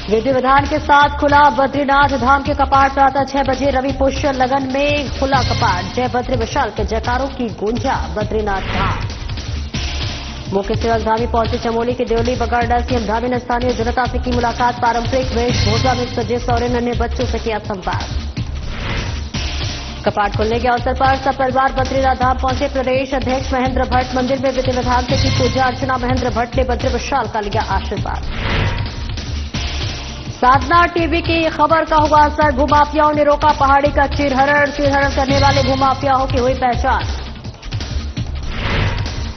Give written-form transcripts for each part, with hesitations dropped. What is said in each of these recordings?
विधि विधान के साथ खुला बद्रीनाथ धाम के कपाट। प्रातः 6 बजे रवि पुष्य लगन में खुला कपाट। जय बद्री विशाल के जयकारों की गूंजा बद्रीनाथ धाम। मुख्य सेवक धामी पहुंचे चमोली के देवली बगड़ना। सीएम धामी ने स्थानीय जनता से की मुलाकात। पारंपरिक वेशभूषा में सजे सौरे नन्हे बच्चों से किया संवाद। कपाट खुलने के अवसर पर सब परिवार बद्रीनाथ धाम पहुंचे। प्रदेश अध्यक्ष महेंद्र भट्ट मंदिर में विधि विधान से की पूजा अर्चना। महेंद्र भट्ट ने बद्री विशाल का लिया आशीर्वाद। साधना टीवी की खबर का हुआ असर। भूमाफियाओं ने रोका पहाड़ी का चिरहरण करने वाले भूमाफियाओं की हुई पहचान।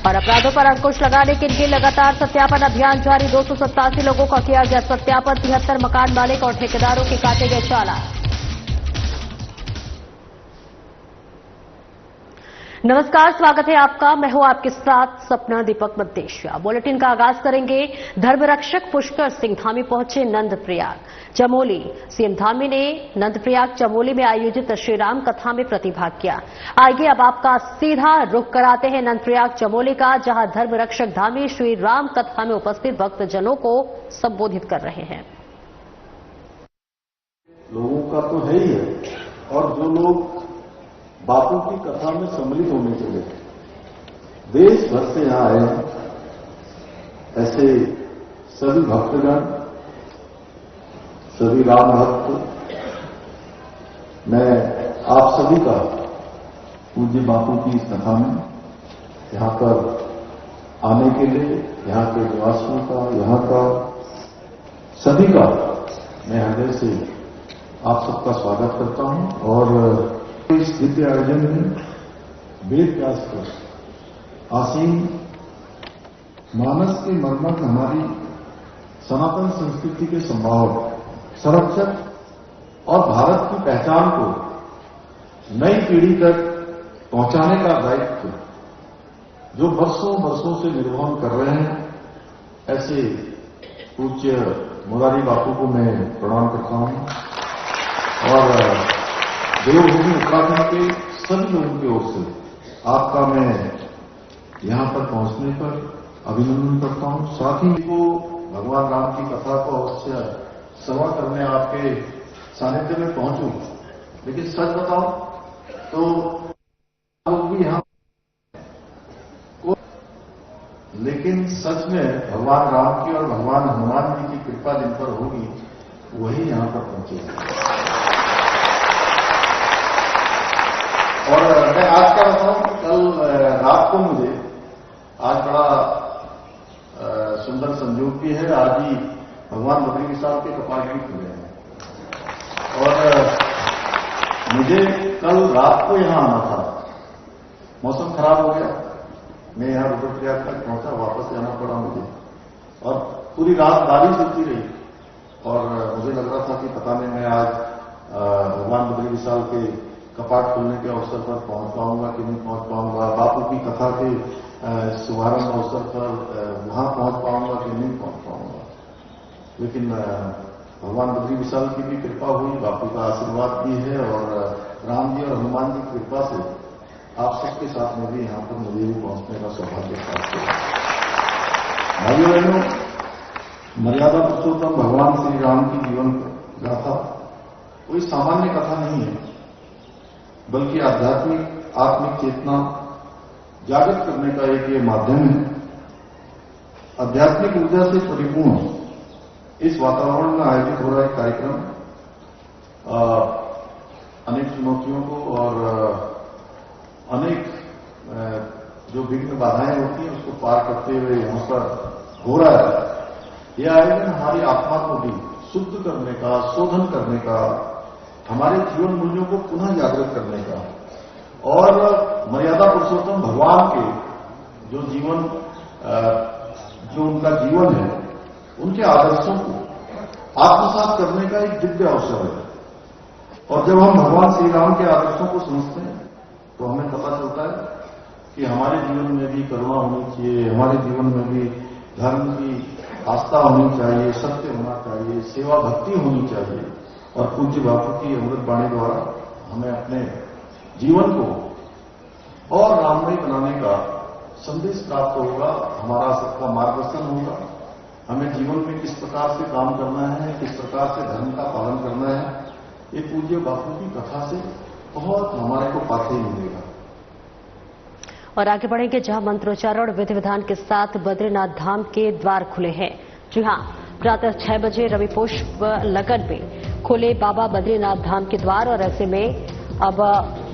और अपराधों पर अंकुश लगाने के लिए लगातार सत्यापन अभियान जारी। 287 लोगों का किया गया सत्यापन। 73 मकान मालिक और ठेकेदारों के काटे गए चालान। नमस्कार, स्वागत है आपका। मैं हूं आपके साथ सपना दीपक मद्देशिया। बुलेटिन का आगाज करेंगे। धर्मरक्षक पुष्कर सिंह धामी पहुंचे नंदप्रयाग चमोली। सीएम धामी ने नंदप्रयाग चमोली में आयोजित श्रीराम कथा में प्रतिभाग किया। आइए अब आपका सीधा रुख कराते हैं नंदप्रयाग चमोली का, जहां धर्मरक्षक धामी श्री राम कथा में उपस्थित भक्तजनों को संबोधित कर रहे हैं। लोगों का तो है ही है, और जो लोग बापू की कथा में सम्मिलित होने के लिए देश भर से यहां आए हैं, ऐसे सभी भक्तगण, सभी राम भक्त, मैं आप सभी का पूज्य बापू की इस कथा में यहां पर आने के लिए, यहां के निवासियों का, यहां का सभी का मैं हृदय से आप सबका स्वागत करता हूं। और इस दिव्य आयोजन में वेद व्यास पर आसीन मानस के मर्मज्ञ, हमारी सनातन संस्कृति के संभावक, संरक्षक और भारत की पहचान को नई पीढ़ी तक पहुंचाने का दायित्व जो वर्षों से निर्वहन कर रहे हैं, ऐसे पूज्य मुरारी बापू को मैं प्रणाम करता हूं। और देवभूमि उत्तराखंड के सभी लोगों की ओर से आपका मैं यहां पर पहुंचने पर अभिनंदन करता हूं। साथ ही को भगवान राम की कथा को अवश्य श्रवण करने आपके सानिध्य में पहुंचूं। लेकिन सच बताओ तो लोग भी यहां, लेकिन सच में भगवान राम की और भगवान हनुमान जी की कृपा जिन पर होगी वही यहां पर पहुंचेगी। और मैं आज क्या बताऊं कि कल रात को मुझे आज बड़ा सुंदर संयोग भी है। आज ही भगवान बद्री विशाल के कपाट भी खुले हैं और मुझे कल रात को यहां आना था। मौसम खराब हो गया, मैं यहां रुद्रप्रयाग तक पहुंचा, वापस जाना पड़ा मुझे। और पूरी रात बारिश होती रही और मुझे लग रहा था कि पता नहीं मैं आज भगवान बद्री विशाल के कपाट खोलने के अवसर पर पहुंच पाऊंगा कि नहीं पहुंच पाऊंगा, बापू की कथा के शुभारंभ अवसर पर वहां पहुंच पाऊंगा कि नहीं पहुंच पाऊंगा। लेकिन भगवान बद्री विशाल की भी कृपा हुई, बापू का आशीर्वाद भी है और राम जी और हनुमान जी की कृपा से आप सबके साथ में भी यहां पर मुझे भी पहुंचने का सौभाग्य प्राप्त हुआ। भाइयों बहनों, मर्यादा पुरुषोत्तम भगवान श्री राम की जीवन गाथा कोई सामान्य कथा नहीं है, बल्कि आध्यात्मिक आत्मिक चेतना जागृत करने का एक ये माध्यम है। आध्यात्मिक ऊर्जा से परिपूर्ण इस वातावरण में आयोजित हो रहा है कार्यक्रम अनेक चुनौतियों को और अनेक जो विघ्न बाधाएं होती हैं उसको पार करते हुए यहां पर हो रहा है। यह आयोजन हमारी आत्मा को भी शुद्ध करने का, शोधन करने का, हमारे जीवन मूल्यों को पुनः जागृत करने का और मर्यादा पुरुषोत्तम भगवान के जो जीवन, जो उनका जीवन है, उनके आदर्शों को आत्मसात करने का एक दिव्य अवसर है। और जब हम भगवान श्री राम के आदर्शों को समझते हैं तो हमें पता चलता है कि हमारे जीवन में भी करुणा होनी चाहिए, हमारे जीवन में भी धर्म की आस्था होनी चाहिए, सत्य होना चाहिए, सेवा भक्ति होनी चाहिए। और पूज्य बापू की अमृत वाणी द्वारा हमें अपने जीवन को और राममय बनाने का संदेश प्राप्त होगा, हमारा सबका मार्गदर्शन होगा, हमें जीवन में किस प्रकार से काम करना है, किस प्रकार से धर्म का पालन करना है, ये पूज्य बापू की कथा से बहुत हमारे को पाते मिलेगा। और आगे बढ़ेंगे जहां मंत्रोच्चारण विधि विधान के साथ बद्रीनाथ धाम के द्वार खुले हैं। जी हां, प्रातः 6 बजे रवि पुष्प लगन में खुले बाबा बद्रीनाथ धाम के द्वार और ऐसे में अब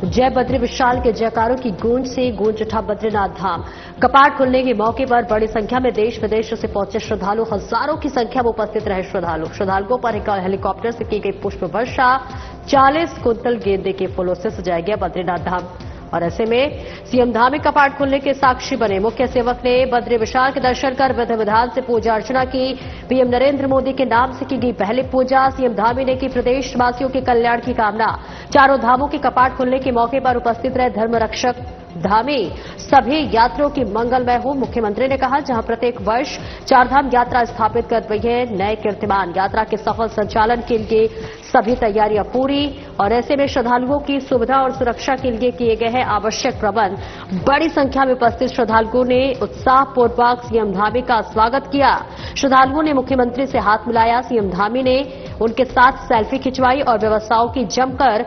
जय बद्री विशाल के जयकारों की गूंज से गूंज उठा बद्रीनाथ धाम। कपाट खुलने के मौके पर बड़ी संख्या में देश विदेश से पहुंचे श्रद्धालु, हजारों की संख्या में उपस्थित रहे श्रद्धालुओं पर हेलीकॉप्टर से की गई पुष्प वर्षा, 40 कुंतल गेंदे के फूलों से सजाया गया बद्रीनाथ धाम। और ऐसे में सीएम धाम में कपाट खुलने के साक्षी बने मुख्य सेवक ने बद्री विशाल के दर्शन कर विधि विधान से पूजा अर्चना की। पीएम नरेंद्र मोदी के नाम से की गई पहली पूजा। सीएम धामी ने की प्रदेशवासियों के कल्याण की कामना। चारों धामों के कपाट खुलने के मौके पर उपस्थित रहे धर्म रक्षक धामी सभी यात्रियों की मंगलमय हो। मुख्यमंत्री ने कहा, जहां प्रत्येक वर्ष चारधाम यात्रा स्थापित कर रही है नए कीर्तिमान, यात्रा के सफल संचालन के लिए सभी तैयारियां पूरी और ऐसे में श्रद्धालुओं की सुविधा और सुरक्षा के लिए किए गए हैं आवश्यक प्रबंध। बड़ी संख्या में उपस्थित श्रद्धालुओं ने उत्साहपूर्वक सीएम धामी का स्वागत किया। श्रद्धालुओं ने मुख्यमंत्री से हाथ मिलाया। सीएम धामी ने उनके साथ सेल्फी खिंचवाई और व्यवस्थाओं की जमकर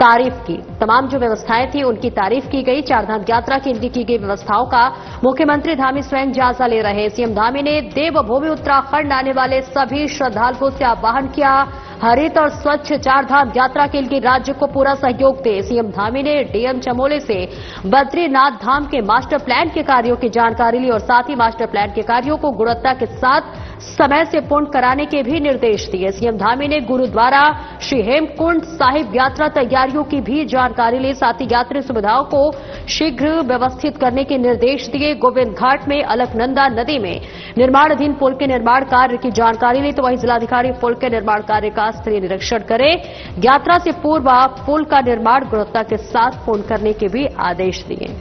तारीफ की। तमाम जो व्यवस्थाएं थी उनकी तारीफ की गई। चारधाम यात्रा के लिए की गई व्यवस्थाओं का मुख्यमंत्री धामी स्वयं जायजा ले रहे। सीएम धामी ने देवभूमि उत्तराखंड आने वाले सभी श्रद्धालुओं से आह्वान किया, हरित और स्वच्छ चारधाम यात्रा के लिए राज्य को पूरा सहयोग दे। सीएम धामी ने डीएम चमोली से बद्रीनाथ धाम के मास्टर प्लान के कार्यों की जानकारी ली और साथ ही मास्टर प्लान के कार्यों को गुणवत्ता के साथ समय से पूर्ण कराने के भी निर्देश दिए। सीएम धामी ने गुरुद्वारा श्री हेमकुंड साहिब यात्रा तैयारियों की भी जानकारी ली, साथ ही यात्री सुविधाओं को शीघ्र व्यवस्थित करने के निर्देश दिए। गोविंद घाट में अलकनंदा नदी में निर्माणाधीन पुल के निर्माण कार्य की जानकारी ली, तो वहीं जिलाधिकारी पुल के निर्माण कार्य का स्थलीय निरीक्षण करें। यात्रा से पूर्व पुल का निर्माण गुणवत्ता के साथ पूर्ण करने के भी आदेश दिए।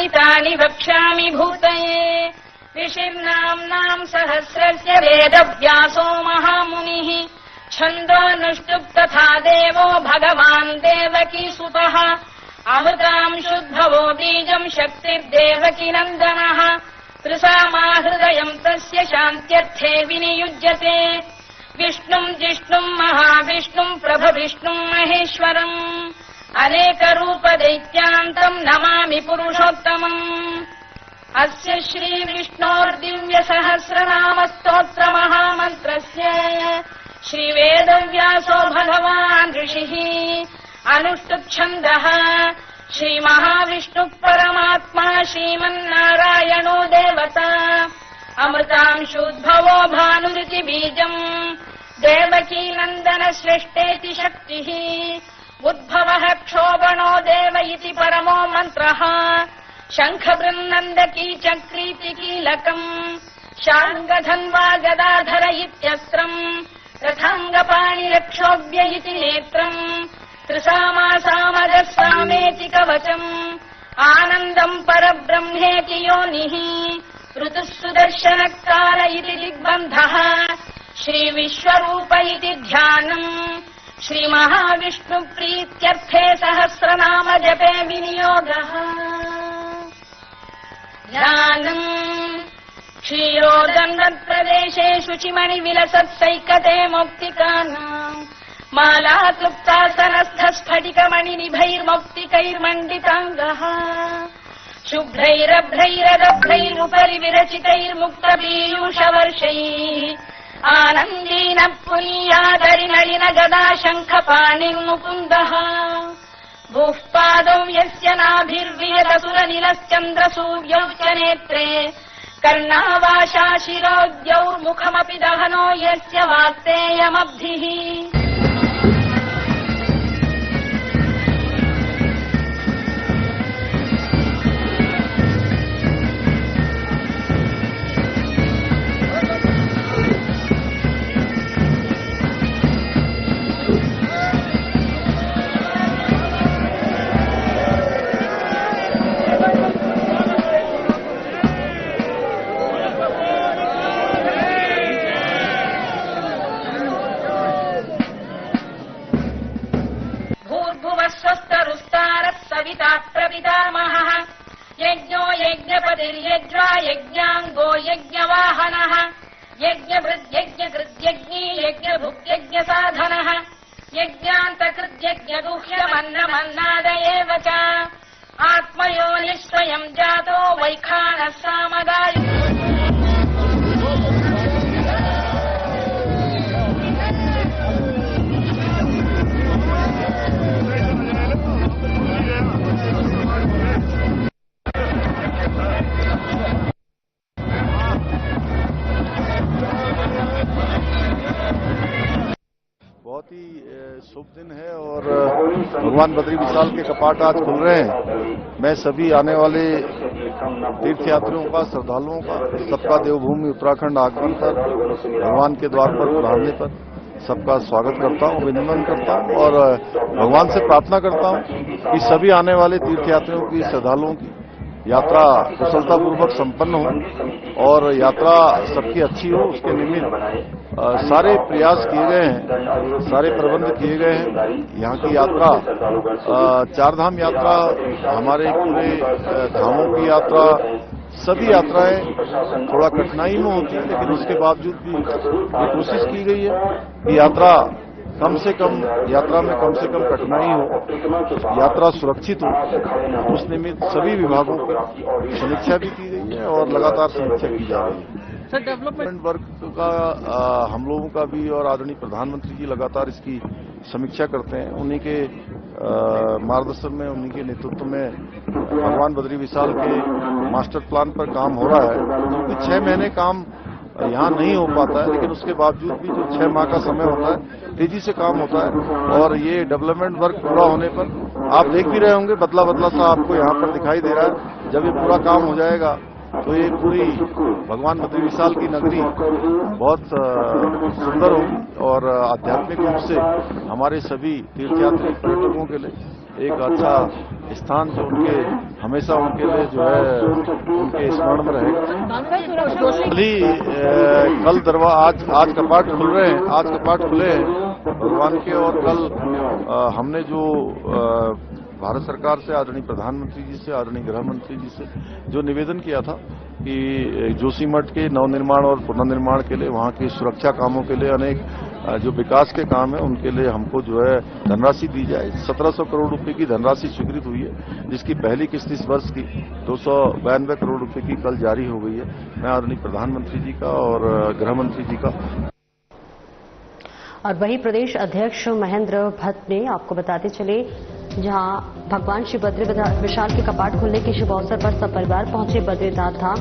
तानि वक्ष्यामि भूतये ऋषिर्नाम्नां सहस्रस्य वेदव्यासो महामुनिः छन्दोनुष्टुप् तथा देवो भगवान् देवकीसुतः अमृतां शुद्भवो बीजं शक्तिर्देवकी नन्दनः त्रिसामा हृदयं तस्य शान्त्यर्थे विनियुज्यते विष्णुं जिष्णुं महाविष्णुं प्रभविष्णुं महेश्वरम् अनेकरूपदैत्यान्तम् नमामि पुरुषोत्तमम्। अस्य श्रीविष्णोर्दिव्यसहस्रनामस्तोत्रमहामन्त्रस्य श्रीवेदव्यासो भगवान् ऋषिः अनुष्टुप्छन्दः श्रीमहाविष्णुः परमात्मा श्रीमन्नारायणो देवता अमृतांशुद्भवो भानुरिति बीजम् देवकी नन्दन श्रेष्ठेति शक्तिः उद्भवः क्षोभणो देव इति परमो मन्त्रः शङ्खबृन्नन्दकी चक्रीति कीलकम् शार्ङ्गधन्वा गदाधर इत्यस्त्रम् रथाङ्गपाणिरक्षोभ्य इति नेत्रम् त्रिसामा सामजः सामेति कवचम् आनन्दम् परब्रह्मेति योनिः ऋतुः सुदर्शनकाल इति दिग्बन्धः श्रीविश्वरूप इति ध्यानम् श्रीमहाविष्णुप्रीत्यर्थे सहस्रनाम जपे विनियोगः ध्यानम् क्षीरोदन्नप्रदेशे शुचिमणिविलसत्सैकते मौक्तिकानाम् मालाक्लुप्तासनस्थस्फटिकमणिनिभैर्मौक्तिकैर्मण्डिताङ्गः शुभ्रैरभ्रैरदभ्रैरुपरि विरचितैर्मुक्तपीयूषवर्षैः आनन्दीन पुनीयादरिनलिन गदा शङ्खपाणिर्मुकुन्दः भूः पादौ यस्य नाभिर्वियदसुरनिलश्चन्द्रसूर्यौ च नेत्रे कर्णावाशा शिरोद्यौर्मुखमपि दहनो यस्य वाक्तेयमब्धिः स्वस्तरुस्तारः सविता प्रपितामहः यज्ञो यज्ञपतिर्यज्वा यज्ञाङ्गो यज्ञवाहनः यज्ञभृद्यज्ञकृद्यज्ञी यज्ञभुक्यज्ञसाधनः यज्ञान्तकृद्यज्ञगुह्यमन्नमन्नाद एव च आत्मयोनिस्वयम् जातो वैखानः सामदायि बहुत ही शुभ दिन है और भगवान बद्री विशाल के कपाट आज खुल रहे हैं। मैं सभी आने वाले तीर्थयात्रियों का, श्रद्धालुओं का, सबका देवभूमि उत्तराखंड आगमन पर, भगवान के द्वार पर पधारने पर सबका स्वागत करता हूं, अभिनंदन करता हूं और भगवान से प्रार्थना करता हूं कि सभी आने वाले तीर्थयात्रियों की, श्रद्धालुओं की यात्रा कुशलतापूर्वक संपन्न हो और यात्रा सबकी अच्छी हो। उसके निमित्त सारे प्रयास किए गए हैं, सारे प्रबंध किए गए हैं। यहाँ की यात्रा, चारधाम यात्रा, हमारे पूरे धामों की यात्रा, सभी यात्राएं थोड़ा कठिनाई में होती है, लेकिन उसके बावजूद भी ये कोशिश की गई है कि यात्रा में कम से कम कठिनाई हो, यात्रा सुरक्षित हो। उस निमित्त सभी विभागों की समीक्षा भी की गई है और लगातार समीक्षा की जा रही है। सर, डेवलपमेंट वर्क का हम लोगों का भी और आदरणीय प्रधानमंत्री जी लगातार इसकी समीक्षा करते हैं। उन्हीं के मार्गदर्शन में, उन्हीं के नेतृत्व में भगवान बद्री विशाल के मास्टर प्लान पर काम हो रहा है। क्योंकि 6 महीने काम यहाँ नहीं हो पाता है, लेकिन उसके बावजूद भी जो 6 माह का समय होता है, तेजी से काम होता है और ये डेवलपमेंट वर्क पूरा होने पर आप देख भी रहे होंगे, बदला बदला सा आपको यहाँ पर दिखाई दे रहा है। जब ये पूरा काम हो जाएगा तो ये पूरी भगवान बद्री विशाल की नगरी बहुत सुंदर होगी और आध्यात्मिक रूप से हमारे सभी तीर्थयात्री पर्यटकों के लिए एक अच्छा स्थान जो हमेशा उनके लिए जो है उनके स्मरण में रहेगा। आज कपाट खुल रहे हैं, आज कपाट खुले हैं भगवान के और कल हमने जो भारत सरकार से, आदरणीय प्रधानमंत्री जी से, आदरणीय गृह मंत्री जी से जो निवेदन किया था कि जोशीमठ के नवनिर्माण और पुनर्निर्माण के लिए, वहां के सुरक्षा कामों के लिए, अनेक जो विकास के काम है उनके लिए हमको जो है धनराशि दी जाए। 1700 करोड़ रुपए की धनराशि स्वीकृत हुई है, जिसकी पहली किस्त इस वर्ष की 292 करोड़ रुपए की कल जारी हो गई है। मैं आदरणीय प्रधानमंत्री जी का और गृह मंत्री जी का। और वहीं प्रदेश अध्यक्ष महेंद्र भट्ट ने, आपको बताते चले, जहां भगवान श्री बद्री विशाल के कपाट खुलने के शुभ अवसर पर सपरिवार पहुंचे बद्रीनाथ धाम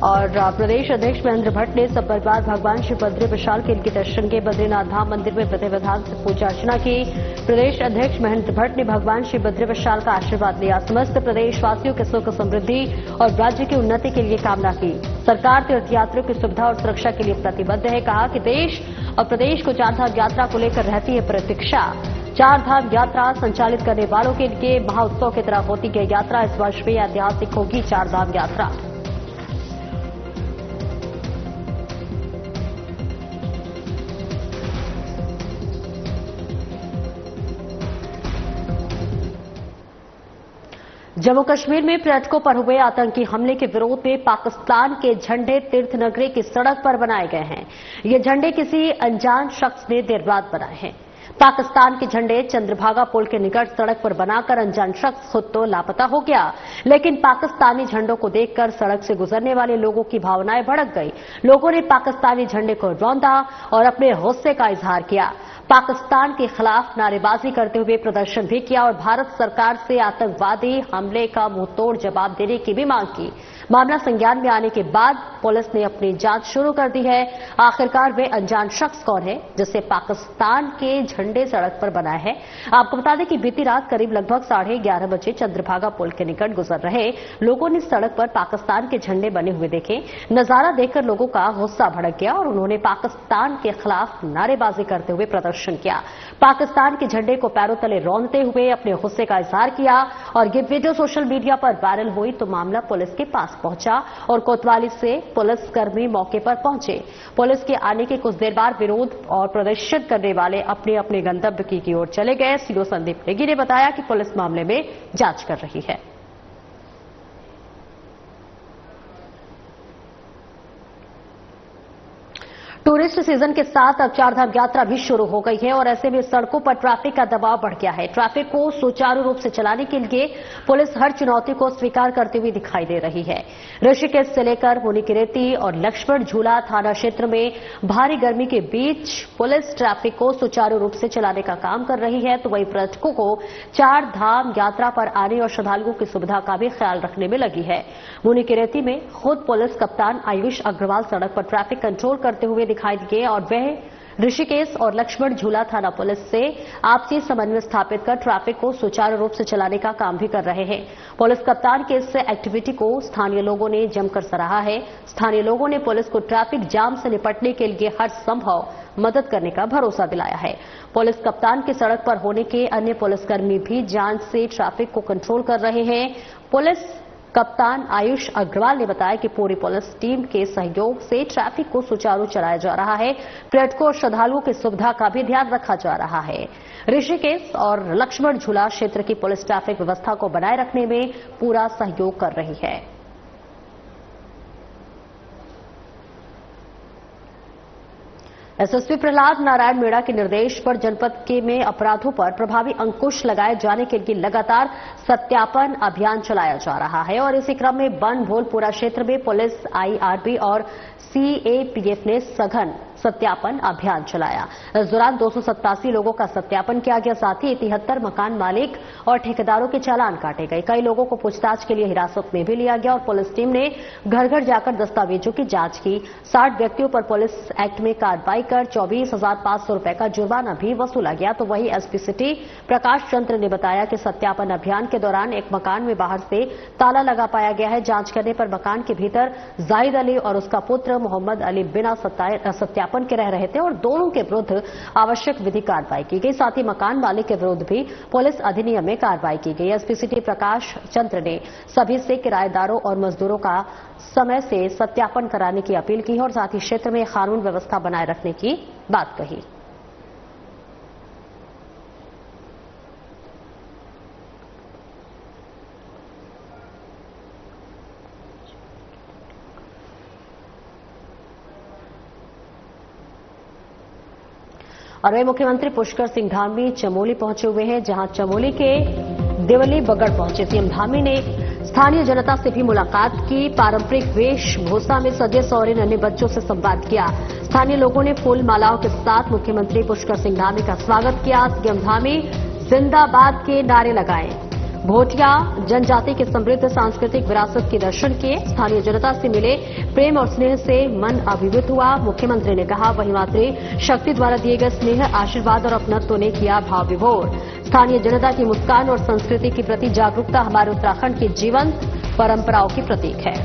और प्रदेश अध्यक्ष महेंद्र भट्ट ने सपरिवार भगवान श्री बद्री विशाल के इनके दर्शन के बद्रीनाथ धाम मंदिर में विधि विधान से पूजा अर्चना की। प्रदेश अध्यक्ष महेंद्र भट्ट ने भगवान श्री बद्री विशाल का आशीर्वाद लिया। समस्त प्रदेशवासियों के सुख समृद्धि और राज्य की उन्नति के लिए कामना की। सरकार तीर्थयात्रियों की सुविधा और सुरक्षा के लिए प्रतिबद्ध है। कहा कि देश और प्रदेश को चारधाम यात्रा को लेकर रहती है प्रतीक्षा। चारधाम यात्रा संचालित करने वालों के लिए महाउत्सव की तरह होती है यात्रा। इस वर्ष में ऐतिहासिक होगी चारधाम यात्रा। जम्मू कश्मीर में पर्यटकों पर हुए आतंकी हमले के विरोध में पाकिस्तान के झंडे तीर्थनगरी की सड़क पर बनाए गए हैं। ये झंडे किसी अनजान शख्स ने देर रात बनाए हैं। पाकिस्तान के झंडे चंद्रभागा पुल के निकट सड़क पर बनाकर अनजान शख्स खुद तो लापता हो गया, लेकिन पाकिस्तानी झंडों को देखकर सड़क से गुजरने वाले लोगों की भावनाएं भड़क गई। लोगों ने पाकिस्तानी झंडे को रौंदा और अपने गुस्से का इजहार किया। पाकिस्तान के खिलाफ नारेबाजी करते हुए प्रदर्शन भी किया और भारत सरकार से आतंकवादी हमले का मुंहतोड़ जवाब देने की भी मांग की। मामला संज्ञान में आने के बाद पुलिस ने अपनी जांच शुरू कर दी है। आखिरकार वे अनजान शख्स कौन है जिसे पाकिस्तान के झंडे सड़क पर बनाए हैं? आपको बता दें कि बीती रात करीब लगभग 11:30 बजे चंद्रभागा पुल के निकट गुजर रहे लोगों ने सड़क पर पाकिस्तान के झंडे बने हुए देखे। नजारा देखकर लोगों का गुस्सा भड़क गया और उन्होंने पाकिस्तान के खिलाफ नारेबाजी करते हुए प्रदर्शन किया। पाकिस्तान के झंडे को पैरों तले रौंदते हुए अपने गुस्से का इजहार किया और ये वीडियो सोशल मीडिया पर वायरल हुई तो मामला पुलिस के पास पहुंचा और कोतवाली से पुलिसकर्मी मौके पर पहुंचे। पुलिस के आने के कुछ देर बाद विरोध और प्रदर्शन करने वाले अपने अपने गंतव्य की ओर चले गए। सीओ संदीप नेगी ने बताया कि पुलिस मामले में जांच कर रही है। टूरिस्ट सीजन के साथ अब चारधाम यात्रा भी शुरू हो गई है और ऐसे में सड़कों पर ट्रैफिक का दबाव बढ़ गया है। ट्रैफिक को सुचारू रूप से चलाने के लिए पुलिस हर चुनौती को स्वीकार करती हुई दिखाई दे रही है। ऋषिकेश से लेकर मुनिकीरेती और लक्ष्मण झूला थाना क्षेत्र में भारी गर्मी के बीच पुलिस ट्रैफिक को सुचारू रूप से चलाने का काम कर रही है, तो वहीं पर्यटकों को चारधाम यात्रा पर आने और श्रद्धालुओं की सुविधा का भी ख्याल रखने में लगी है। मुनिकीरेती में खुद पुलिस कप्तान आयुष अग्रवाल सड़क पर ट्रैफिक कंट्रोल करते हुए दिखाई दिए और वह ऋषिकेश और लक्ष्मण झूला थाना पुलिस से आपसी समन्वय स्थापित कर ट्रैफिक को सुचारू रूप से चलाने का काम भी कर रहे हैं। पुलिस कप्तान के इस एक्टिविटी को स्थानीय लोगों ने जमकर सराहा है। स्थानीय लोगों ने पुलिस को ट्रैफिक जाम से निपटने के लिए हर संभव मदद करने का भरोसा दिलाया है। पुलिस कप्तान की सड़क पर होने के अन्य पुलिसकर्मी भी जान से ट्रैफिक को कंट्रोल कर रहे हैं। पुलिस कप्तान आयुष अग्रवाल ने बताया कि पूरी पुलिस टीम के सहयोग से ट्रैफिक को सुचारू चलाया जा रहा है। पर्यटकों और श्रद्धालुओं की सुविधा का भी ध्यान रखा जा रहा है। ऋषिकेश और लक्ष्मण झूला क्षेत्र की पुलिस ट्रैफिक व्यवस्था को बनाए रखने में पूरा सहयोग कर रही है। एसएसपी प्रहलाद नारायण मीणा के निर्देश पर जनपद में अपराधों पर प्रभावी अंकुश लगाए जाने के लिए लगातार सत्यापन अभियान चलाया जा रहा है और इसी क्रम में बनभोलपुरा क्षेत्र में पुलिस, आईआरबी और सीएपीएफ ने सघन सत्यापन अभियान चलाया। इस दौरान 287 लोगों का सत्यापन किया गया, साथ ही 73 मकान मालिक और ठेकेदारों के चालान काटे गए। कई लोगों को पूछताछ के लिए हिरासत में भी लिया गया और पुलिस टीम ने घर घर जाकर दस्तावेजों की जांच की। 60 व्यक्तियों पर पुलिस एक्ट में कार्रवाई कर 24,500 रुपए का जुर्माना भी वसूला गया। तो वहीं एसपी सिटी प्रकाश चंद्र ने बताया कि सत्यापन अभियान के दौरान एक मकान में बाहर से ताला लगा पाया गया है। जांच करने पर मकान के भीतर जाहिद अली और उसका पुत्र मोहम्मद अली बिना सत्यापन के रह रहे थे और दोनों के विरुद्ध आवश्यक विधि कार्रवाई की गई। साथ ही मकान मालिक के विरुद्ध भी पुलिस अधिनियम में कार्रवाई की गई। एसपी सिटी प्रकाश चंद्र ने सभी से किराएदारों और मजदूरों का समय से सत्यापन कराने की अपील की और साथ ही क्षेत्र में कानून व्यवस्था बनाए रखने की बात कही। और वे मुख्यमंत्री पुष्कर सिंह धामी चमोली पहुंचे हुए हैं, जहां चमोली के देवली बगड़ पहुंचे सीएम धामी ने स्थानीय जनता से भी मुलाकात की। पारंपरिक वेशभूषा में सजे सौरे अन्य बच्चों से संवाद किया। स्थानीय लोगों ने फूल मालाओं के साथ मुख्यमंत्री पुष्कर सिंह धामी का स्वागत किया। सीएम धामी जिंदाबाद के नारे लगाए। भोटिया जनजाति के समृद्ध सांस्कृतिक विरासत के दर्शन किए। स्थानीय जनता से मिले, प्रेम और स्नेह से मन अभिभूत हुआ। मुख्यमंत्री ने कहा, वही मातृ शक्ति द्वारा दिए गए स्नेह, आशीर्वाद और अपनत्व ने किया भाव विभोर। स्थानीय जनता की मुस्कान और संस्कृति के प्रति जागरूकता हमारे उत्तराखंड की जीवंत परंपराओं की प्रतीक है।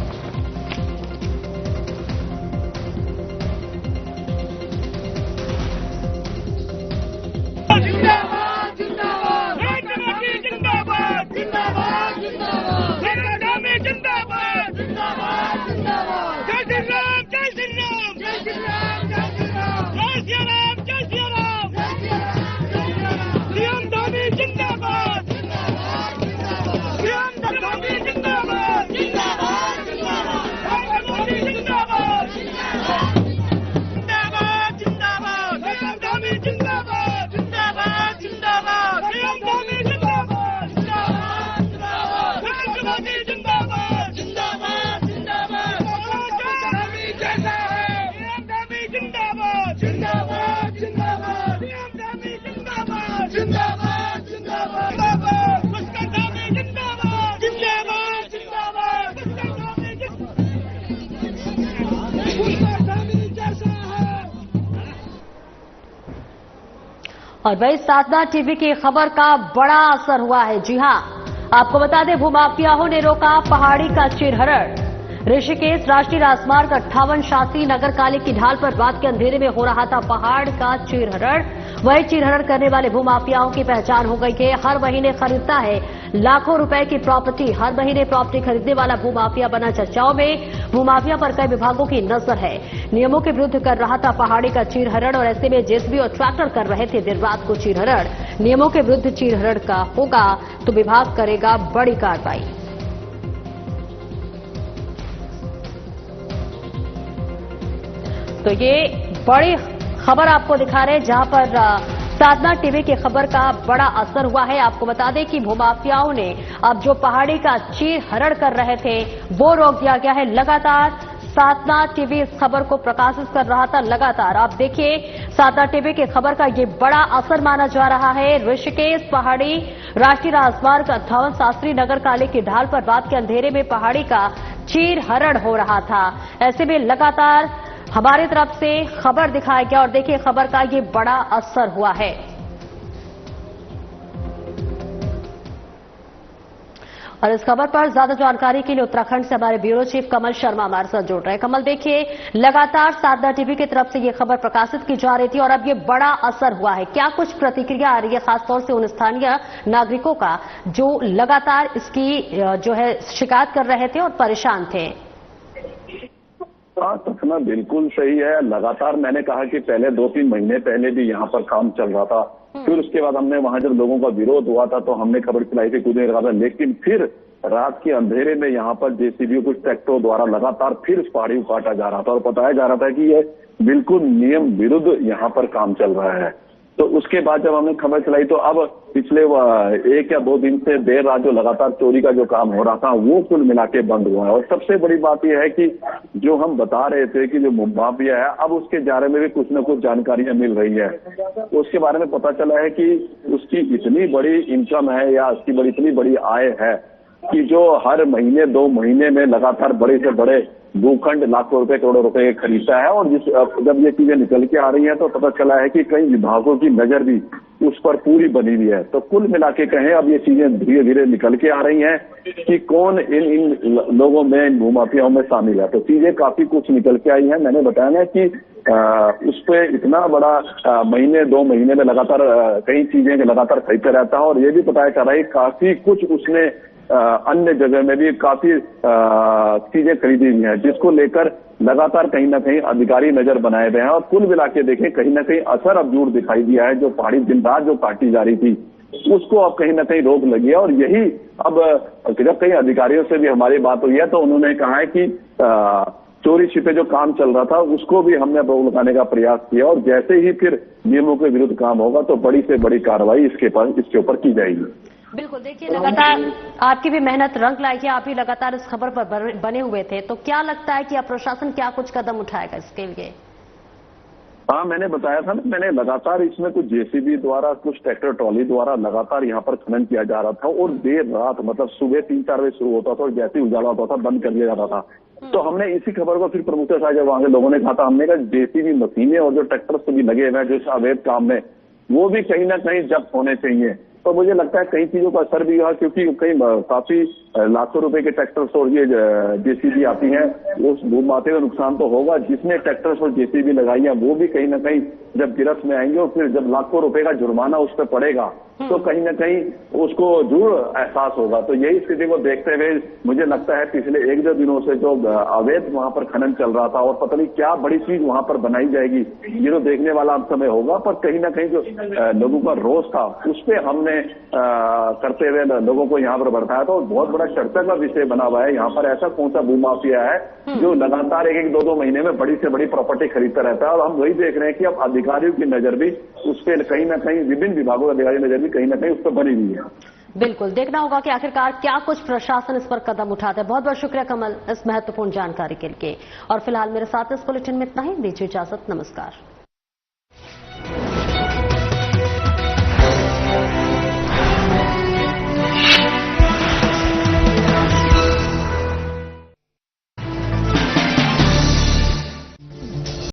और वही साधना टीवी की खबर का बड़ा असर हुआ है। जी हां, आपको बता दें, भूमाफियाओं ने रोका पहाड़ी का चीरहरण। ऋषिकेश राष्ट्रीय राजमार्ग 58 शासी नगरकाली की ढाल पर रात के अंधेरे में हो रहा था पहाड़ का चीरहरण। वही चीरहरण करने वाले भूमाफियाओं की पहचान हो गई है। हर महीने खरीदता है लाखों रुपए की प्रॉपर्टी। हर महीने प्रॉपर्टी खरीदने वाला भूमाफिया बना चर्चाओं में। भूमाफिया पर कई विभागों की नजर है। नियमों के विरुद्ध कर रहा था पहाड़ी का चीरहरण और ऐसे में जेसीबी और ट्रैक्टर कर रहे थे देर रात को चीरहरण। नियमों के विरुद्ध चीरहरण का होगा तो विभाग करेगा बड़ी कार्रवाई। तो ये बड़ी खबर आपको दिखा रहे हैं जहां पर साधना टीवी की खबर का बड़ा असर हुआ है। आपको बता दें कि भूमाफियाओं ने अब जो पहाड़ी का चीर हरण कर रहे थे वो रोक दिया गया है। लगातार साधना टीवी इस खबर को प्रकाशित कर रहा था। लगातार आप देखिए साधना टीवी की खबर का ये बड़ा असर माना जा रहा है। ऋषिकेश पहाड़ी राष्ट्रीय राजमार्ग 58 शास्त्री नगर काली की ढाल पर रात के अंधेरे में पहाड़ी का चीर हरण हो रहा था। ऐसे में लगातार हमारी तरफ से खबर दिखाया गया और देखिए खबर का ये बड़ा असर हुआ है। और इस खबर पर ज्यादा जानकारी के लिए उत्तराखंड से हमारे ब्यूरो चीफ कमल शर्मा हमारे साथ जुड़ रहे हैं। कमल, देखिए लगातार साधना टीवी की तरफ से ये खबर प्रकाशित की जा रही थी और अब ये बड़ा असर हुआ है। क्या कुछ प्रतिक्रिया आ रही है खासतौर से उन स्थानीय नागरिकों का जो लगातार इसकी जो है शिकायत कर रहे थे और परेशान थे? हाँ, सपना बिल्कुल सही है। लगातार मैंने कहा कि पहले 2-3 महीने पहले भी यहाँ पर काम चल रहा था। फिर उसके बाद हमने वहां जब लोगों का विरोध हुआ था तो हमने खबर चलाई थी कूदने लगा था, लेकिन फिर रात के अंधेरे में यहाँ पर जेसीबी कुछ ट्रैक्टरों द्वारा लगातार फिर इस पहाड़ी को काटा जा रहा था और बताया जा रहा था कि ये बिल्कुल नियम विरुद्ध यहाँ पर काम चल रहा है। तो उसके बाद जब हमने खबर चलाई तो अब पिछले 1 या 2 दिन से देर रात जो लगातार चोरी का जो काम हो रहा था वो कुल मिला के बंद हुआ है। और सबसे बड़ी बात यह है कि जो हम बता रहे थे कि जो माफिया है अब उसके बारे में भी कुछ न कुछ जानकारियां मिल रही है। उसके बारे में पता चला है कि उसकी इतनी बड़ी इनकम है या उसकी इतनी बड़ी आय है कि जो हर महीने 2 महीने में लगातार बड़े से बड़े भूखंड लाखों रुपए करोड़ों रुपए खरीदता है। और जब ये चीजें निकल के आ रही हैं तो पता चला है कि कई विभागों की नजर भी उस पर पूरी बनी हुई है। तो कुल मिला के कहें अब ये चीजें धीरे धीरे निकल के आ रही हैं कि कौन इन लोगों में, इन भूमाफियाओं में शामिल है। तो चीजें काफी कुछ निकल के आई हैं। मैंने बताया ना कि उस पे इतना बड़ा महीने 2 महीने में लगातार कई चीजें लगातार खरीदता रहता है। और ये भी बताया जा रहा है काफी कुछ उसने अन्य जगह में भी काफी चीजें खरीदी हुई हैं, जिसको लेकर लगातार कहीं ना कहीं अधिकारी नजर बनाए गए हैं। और कुल मिला के देखें कहीं ना कहीं असर अब जरूर दिखाई दिया है। जो पहाड़ी दिन रात जो काटी जा रही थी उसको अब कहीं ना कहीं रोक लगी है। और यही अब जब कई अधिकारियों से भी हमारी बात हुई है तो उन्होंने कहा है कि चोरी छिपे जो काम चल रहा था उसको भी हमने रोक लगाने का प्रयास किया और जैसे ही फिर नियमों के विरुद्ध काम होगा तो बड़ी से बड़ी कार्रवाई इसके ऊपर की जाएगी। बिल्कुल, देखिए लगातार आपकी भी मेहनत रंग लाई है। आप भी लगातार इस खबर पर बने हुए थे, तो क्या लगता है कि अब प्रशासन क्या कुछ कदम उठाएगा इसके लिए? हाँ, मैंने बताया था ना, मैंने लगातार इसमें कुछ जेसीबी द्वारा कुछ ट्रैक्टर ट्रॉली द्वारा लगातार यहाँ पर खनन किया जा रहा था और देर रात मतलब सुबह 3-4 बजे शुरू होता था और जैसे ही उजाला होता था बंद कर दिया जाता था। तो हमने इसी खबर को फिर प्रमुखता से जब वहां के लोगों ने कहा था, हमने कहा जेसीबी मशीनें और जो ट्रैक्टर भी लगे हुए हैं जो इस अवैध काम में वो भी कहीं ना कहीं जब्त होने चाहिए। तो मुझे लगता है कई चीजों का असर भी हुआ क्योंकि कई काफी लाखों रुपए के ट्रैक्टर्स और ये जेसीबी आती हैं। उस भूमाफिया का नुकसान तो होगा, जिसने ट्रैक्टर्स और जेसीबी लगाई है वो भी कहीं ना कहीं जब गिरफ्त में आएंगे और फिर जब लाखों रुपए का जुर्माना उस पर पड़ेगा तो कहीं ना कहीं उसको जरूर एहसास होगा। तो यही स्थिति को देखते हुए मुझे लगता है पिछले 1-2 दिनों से जो अवैध वहां पर खनन चल रहा था और पता नहीं क्या बड़ी चीज वहां पर बनाई जाएगी ये तो देखने वाला अब समय होगा। पर कहीं ना कहीं जो लोगों का रोष था उस पर हमने करते हुए लोगों को यहाँ पर बढ़ाया था और बहुत बड़ा चर्चा का विषय बना हुआ है। यहाँ पर ऐसा कौन सा भूमाफिया है जो लगातार 1-2 महीने में बड़ी से बड़ी प्रॉपर्टी खरीदता रहता है। और हम वही देख रहे हैं कि अब अधिकारियों की नजर भी उस पर कहीं ना कहीं, विभिन्न विभागों के अधिकारी नजर भी कहीं ना कहीं उस पर बनी हुई है। बिल्कुल, देखना होगा कि आखिरकार क्या कुछ प्रशासन इस पर कदम उठाता है। बहुत बहुत शुक्रिया कमल इस महत्वपूर्ण जानकारी के लिए। और फिलहाल मेरे साथ इस बुलेटिन में इतना ही। दीजिए इजाजत, नमस्कार।